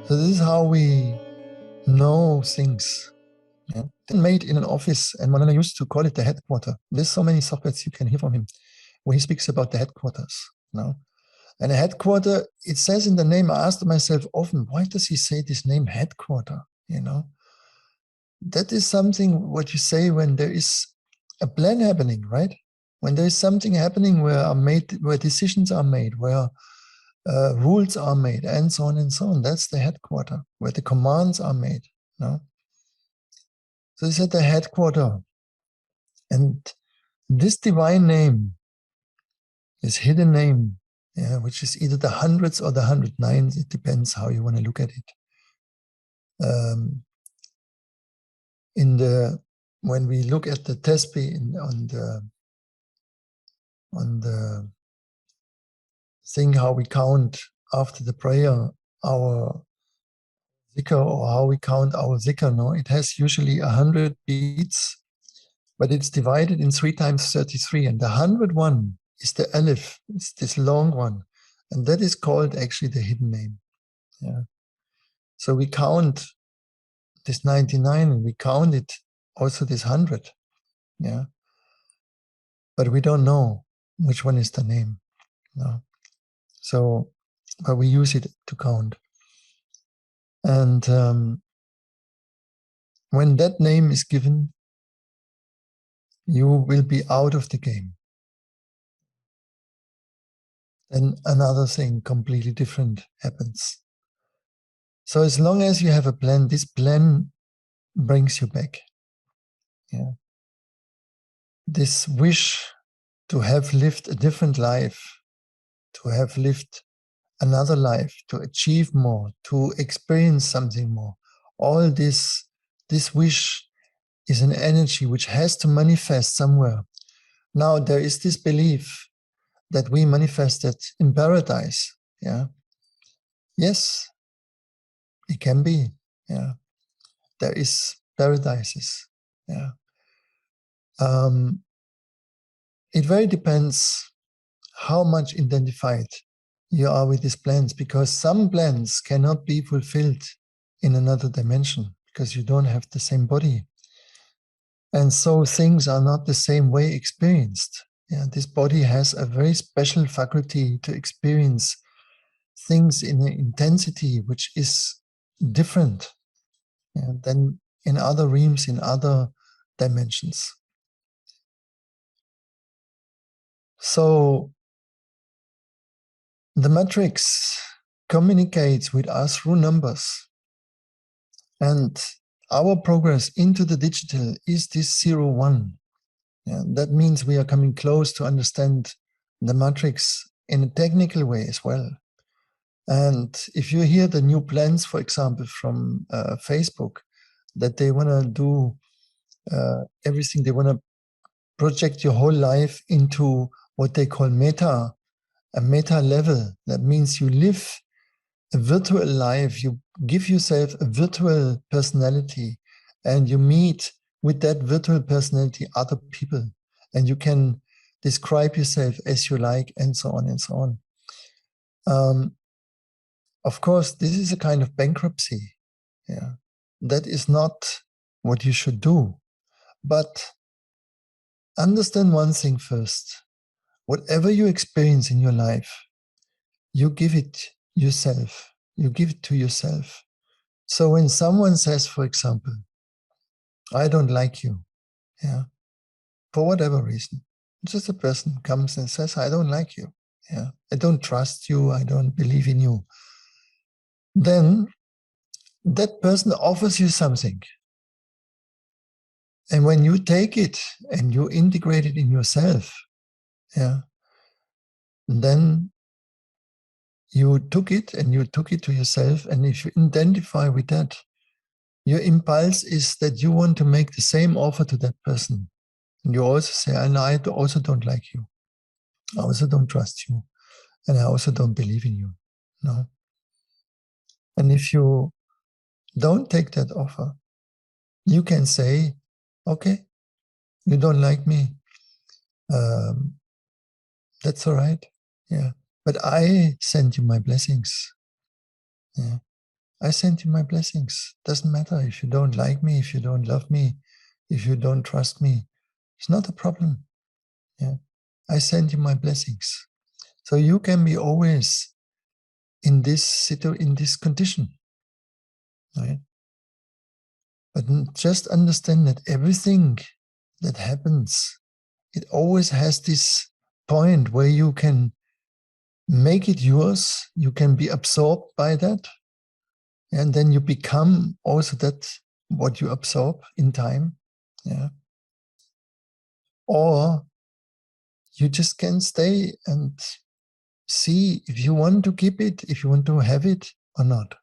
So this is how we know things. Yeah. Made in an office, and Mawlana used to call it the headquarter. There's so many sockets you can hear from him where he speaks about the headquarters. And a headquarter, it says in the name, I asked myself often, why does he say this name headquarter? That is something what you say when there is a plan happening, right? When there is something happening where decisions are made, where rules are made, and so on and so on. That's the headquarter, where the commands are made. So he said the headquarter. And this divine name, this hidden name, which is either the hundreds or the 109s, it depends how you want to look at it. When we look at the tesbih on the thing, how we count after the prayer our zikr, or how we count our zikr, it has usually 100 beats, but it's divided in 3 times 33, and the 101 is the alif. It's this long one, and that is called actually the hidden name. So we count this 99, and we count it also this 100. But we don't know which one is the name. So, but we use it to count. And when that name is given, you will be out of the game. Then another thing completely different happens. So as long as you have a plan, this plan brings you back. This wish to have lived a different life, to have lived another life, to achieve more, to experience something more. All this wish is an energy which has to manifest somewhere. Now there is this belief that we manifested in paradise. Yes, it can be. There is paradises. It very depends how much identified you are with these plans, because some plans cannot be fulfilled in another dimension because you don't have the same body. And so things are not the same way experienced. This body has a very special faculty to experience things in an intensity which is different than in other realms, in other dimensions. So the matrix communicates with us through numbers. And our progress into the digital is this 0-1. That means we are coming close to understand the matrix in a technical way as well. And if you hear the new plans, for example, from Facebook, that they want to do everything, they want to project your whole life into what they call a meta level. That means you live a virtual life, you give yourself a virtual personality, and you meet with that virtual personality other people, and you can describe yourself as you like, and so on and so on. Of course, this is a kind of bankruptcy. That is not what you should do. But understand one thing first. Whatever you experience in your life, you give it yourself. You give it to yourself. So when someone says, for example, I don't like you, for whatever reason, just a person comes and says, I don't like you, I don't trust you, I don't believe in you, then that person offers you something. And when you take it and you integrate it in yourself, then you took it and you took it to yourself. And if you identify with that, your impulse is that you want to make the same offer to that person. And you also say, and I also don't like you. I also don't trust you. And I also don't believe in you. No. And if you don't take that offer, you can say, okay, you don't like me. That's all right. But I send you my blessings. I send you my blessings. Doesn't matter if you don't like me, if you don't love me, if you don't trust me. It's not a problem. Yeah. I send you my blessings. So you can be always in this condition. Right? But just understand that everything that happens, it always has this point where you can make it yours. You can be absorbed by that. And then you become also that what you absorb in time. Yeah. Or you just can stay and see if you want to keep it, if you want to have it or not.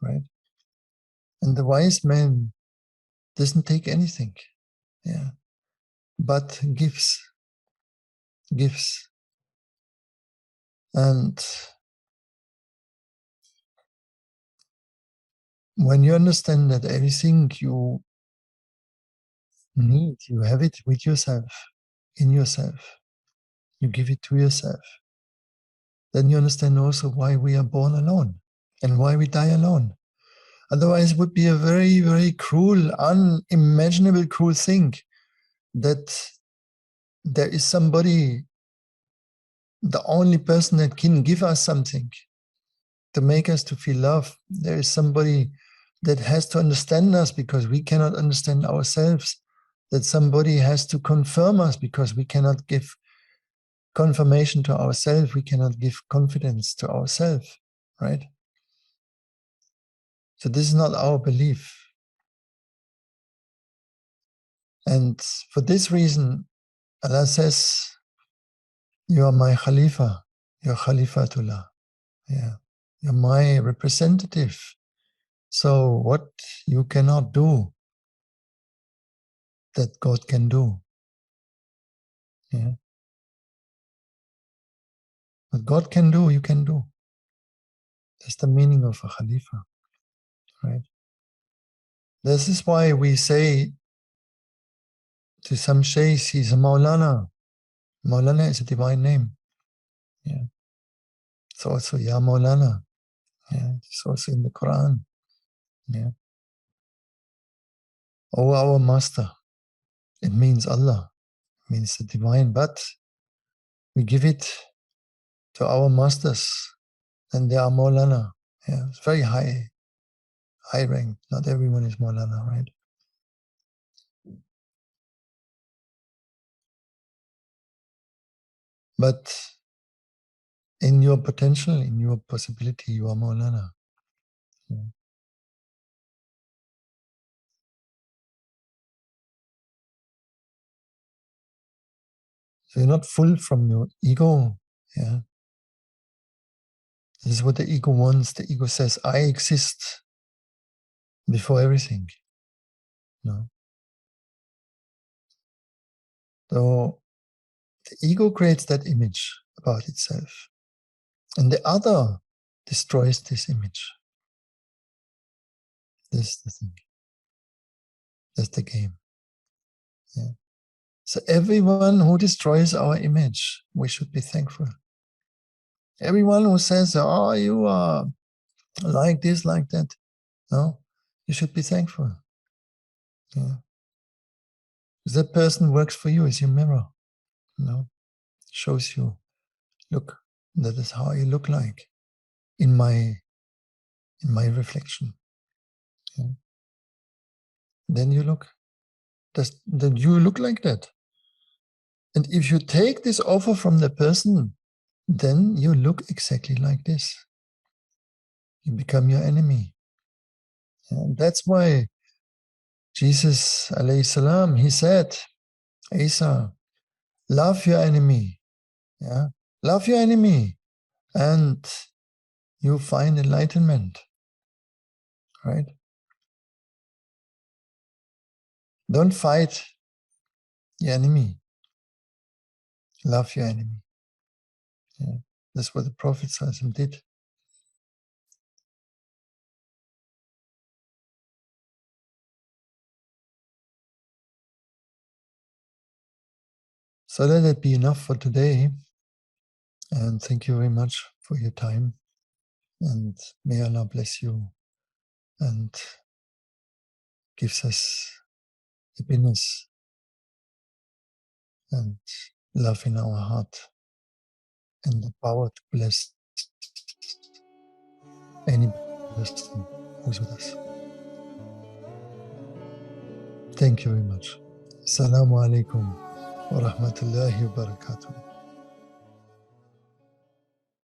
Right? And the wise man doesn't take anything. Yeah. But gives. And when you understand that everything you need, you have it with yourself, in yourself, you give it to yourself, then you understand also why we are born alone and why we die alone. Otherwise, it would be a very, very cruel, unimaginable cruel thing that there is somebody, the only person that can give us something to make us to feel love. There is somebody that has to understand us because we cannot understand ourselves. That somebody has to confirm us because we cannot give confirmation to ourselves. We cannot give confidence to ourselves, right? So this is not our belief. And for this reason, Allah says, you are my Khalifa, you're Khalifatullah. Yeah. You're my representative. So what you cannot do, that God can do. Yeah. What God can do, you can do. That's the meaning of a Khalifa, right? This is why we say to some sheikhs, he's a Mawlana. Mawlana is a divine name. Yeah. It's also Ya Mawlana. Yeah. It's also in the Quran. Yeah. Oh, our master. It means Allah. It means the divine, but we give it to our masters, and they are Mawlana. Yeah. It's very high rank. Not everyone is Mawlana, right? But in your potential, in your possibility, you are Mawlana. Yeah. So you're not full from your ego. Yeah. This is what the ego wants. The ego says, I exist before everything. No. So the ego creates that image about itself. And the other destroys this image. This is the thing. That's the game. Yeah. So everyone who destroys our image, we should be thankful. Everyone who says, oh, you are like this, like that. No, you should be thankful. Yeah. That person works for you as your mirror. No, shows you, look, that is how you look like in my reflection. Yeah. Then you look, then you look like that. And if you take this offer from the person, then you look exactly like this. You become your enemy. And that's why Jesus, alayhi salam, he said, Isa, love your enemy. Yeah, love your enemy, and you find enlightenment. Right? Don't fight your enemy. Love your enemy. Yeah. That's what the Prophet ﷺ did. So let it be enough for today. And thank you very much for your time. And may Allah bless you. and gives us happiness and love in our heart and the power to bless any person who's with us. Thank you very much. Assalamu alaikum wa rahmatullahi wa barakatuh.